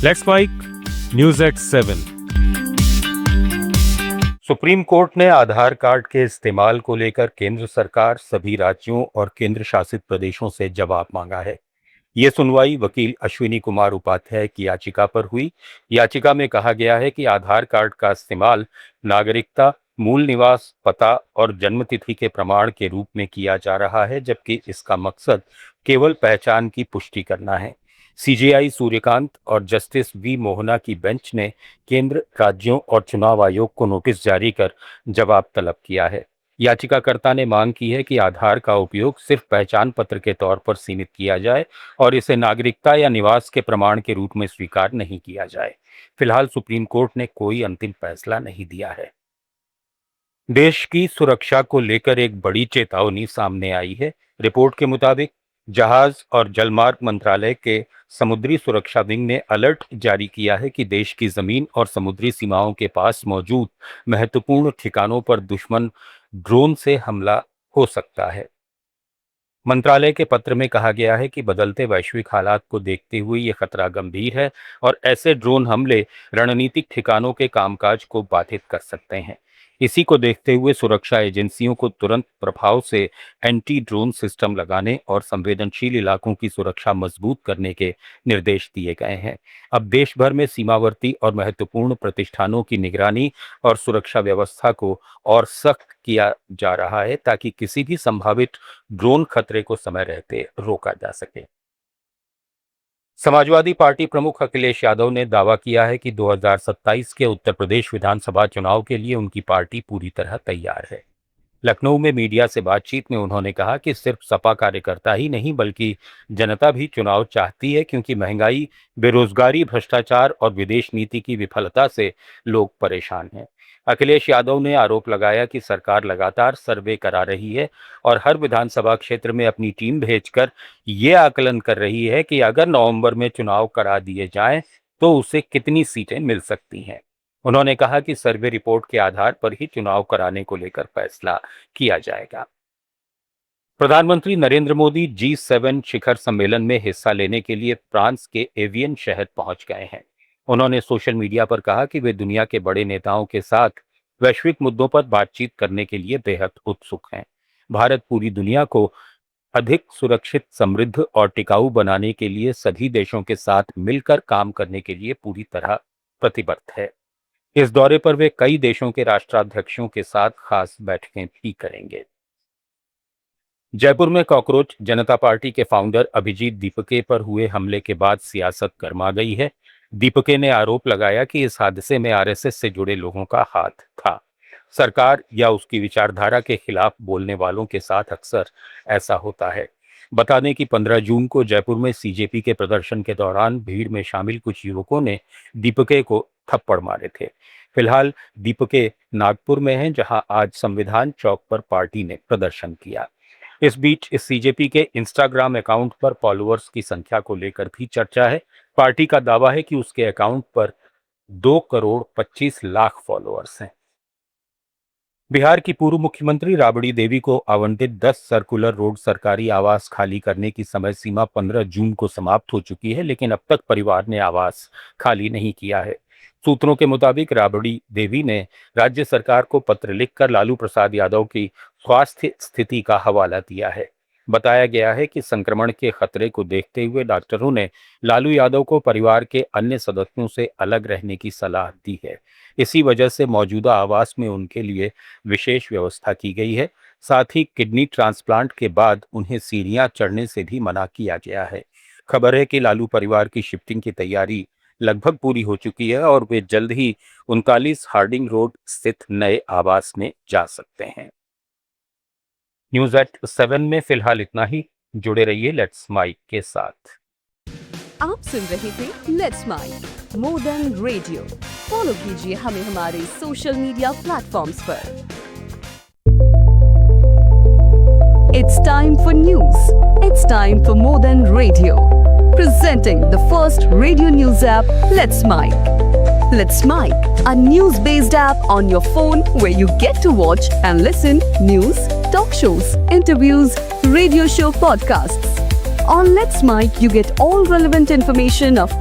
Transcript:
Let's mic news at 7। Supreme court ने Aadhaar card के इस्तेमाल को लेकर केंद्र सरकार, सभी राज्यों और केंद्र शासित प्रदेशों से जवाब मांगा है। ये सुनवाई वकील अश्विनी कुमार उपाध्याय की याचिका पर हुई। याचिका में कहा गया है कि आधार कार्ड का इस्तेमाल नागरिकता, मूल निवास पता और जन्मतिथि के प्रमाण के रूप में किया जा रहा है, जबकि इसका मकसद केवल पहचान की पुष्टि करना है। सीजेआई सूर्यकांत और जस्टिस वी मोहना की बेंच ने केंद्र, राज्यों और चुनाव आयोग को नोटिस जारी कर जवाब तलब किया है। याचिकाकर्ता ने मांग की है कि आधार का उपयोग सिर्फ पहचान पत्र के तौर पर सीमित किया जाए और इसे नागरिकता या निवास के प्रमाण के रूप में स्वीकार नहीं किया जाए। फिलहाल सुप्रीम कोर्ट ने कोई अंतिम फैसला नहीं दिया है। देश की सुरक्षा को लेकर एक बड़ी चेतावनी सामने आई है। रिपोर्ट के मुताबिक जहाज और जलमार्ग मंत्रालय के समुद्री सुरक्षा विंग ने अलर्ट जारी किया है कि देश की जमीन और समुद्री सीमाओं के पास मौजूद महत्वपूर्ण ठिकानों पर दुश्मन ड्रोन से हमला हो सकता है। मंत्रालय के पत्र में कहा गया है कि बदलते वैश्विक हालात को देखते हुए यह खतरा गंभीर है और ऐसे ड्रोन हमले रणनीतिक ठिकानों के कामकाज को बाधित कर सकते हैं। इसी को देखते हुए सुरक्षा एजेंसियों को तुरंत प्रभाव से एंटी ड्रोन सिस्टम लगाने और संवेदनशील इलाकों की सुरक्षा मजबूत करने के निर्देश दिए गए हैं। अब देश भर में सीमावर्ती और महत्वपूर्ण प्रतिष्ठानों की निगरानी और सुरक्षा व्यवस्था को और सख्त किया जा रहा है ताकि किसी भी संभावित ड्रोन खतरे को समय रहते रोका जा सके। समाजवादी पार्टी प्रमुख अखिलेश यादव ने दावा किया है कि 2027 के उत्तर प्रदेश विधानसभा चुनाव के लिए उनकी पार्टी पूरी तरह तैयार है। लखनऊ में मीडिया से बातचीत में उन्होंने कहा कि सिर्फ सपा कार्यकर्ता ही नहीं बल्कि जनता भी चुनाव चाहती है, क्योंकि महंगाई, बेरोजगारी, भ्रष्टाचार और विदेश नीति की विफलता से लोग परेशान हैं। अखिलेश यादव ने आरोप लगाया कि सरकार लगातार सर्वे करा रही है और हर विधानसभा क्षेत्र में अपनी टीम भेजकर ये आकलन कर रही है कि अगर नवंबर में चुनाव करा दिए जाएं तो उसे कितनी सीटें मिल सकती हैं। उन्होंने कहा कि सर्वे रिपोर्ट के आधार पर ही चुनाव कराने को लेकर फैसला किया जाएगा। प्रधानमंत्री नरेंद्र मोदी G7 शिखर सम्मेलन में हिस्सा लेने के लिए फ्रांस के एवियन शहर पहुंच गए हैं। उन्होंने सोशल मीडिया पर कहा कि वे दुनिया के बड़े नेताओं के साथ वैश्विक मुद्दों पर बातचीत करने के लिए बेहद उत्सुक हैं। भारत पूरी दुनिया को अधिक सुरक्षित, समृद्ध और टिकाऊ बनाने के लिए सभी देशों के साथ मिलकर काम करने के लिए पूरी तरह प्रतिबद्ध है। इस दौरे पर वे कई देशों के राष्ट्राध्यक्षों के साथ खास बैठकें भी करेंगे। जयपुर में कॉकरोच जनता पार्टी के फाउंडर अभिजीत दीपके पर हुए हमले के बाद सियासत गर्मा गई है। दीपके ने आरोप लगाया कि इस हादसे में आरएसएस से जुड़े लोगों का हाथ था। सरकार या उसकी विचारधारा के खिलाफ बोलने वालों के साथ अक्सर ऐसा होता है। बता दें कि 15 जून को जयपुर में सीजेपी के प्रदर्शन के दौरान भीड़ में शामिल कुछ युवकों ने दीपके को थप्पड़ मारे थे। फिलहाल दीपके नागपुर में हैं, जहां आज संविधान चौक पर पार्टी ने प्रदर्शन किया। इस बीच इस सीजेपी के इंस्टाग्राम अकाउंट पर फॉलोअर्स की संख्या को लेकर भी चर्चा है। पार्टी का दावा है कि उसके अकाउंट पर 2,25,00,000 फॉलोअर्स हैं। बिहार की पूर्व मुख्यमंत्री राबड़ी देवी को आवंटित 10 सर्कुलर रोड सरकारी आवास खाली करने की समय सीमा 15 जून को समाप्त हो चुकी है, लेकिन अब तक परिवार ने आवास खाली नहीं किया है। सूत्रों के मुताबिक राबड़ी देवी ने राज्य सरकार को पत्र लिखकर लालू प्रसाद यादव की स्वास्थ्य स्थिति का हवाला दिया है। बताया गया है कि संक्रमण के खतरे को देखते हुए डॉक्टरों ने लालू यादव को परिवार के अन्य सदस्यों से अलग रहने की सलाह दी है। इसी वजह से मौजूदा आवास में उनके लिए विशेष व्यवस्था की गई है। साथ ही किडनी ट्रांसप्लांट के बाद उन्हें सीढ़ियां चढ़ने से भी मना किया गया है। खबर है कि लालू परिवार की शिफ्टिंग की तैयारी लगभग पूरी हो चुकी है और वे जल्द ही 39 हार्डिंग रोड स्थित नए आवास में जा सकते हैं। न्यूज एट 7 में फिलहाल इतना ही। जुड़े रहिए लेट्स माइक के साथ। आप सुन रहे थे let's mic more than radio. Follow कीजिए हमें हमारे सोशल मीडिया प्लेटफॉर्म्स पर। It's time for news. It's time for more than radio. Presenting the first radio news app, Let's Mic. Let's Mic, a news-based app on your phone where you get to watch and listen news, talk shows, interviews, radio show podcasts. On Let's Mic, you get all relevant information of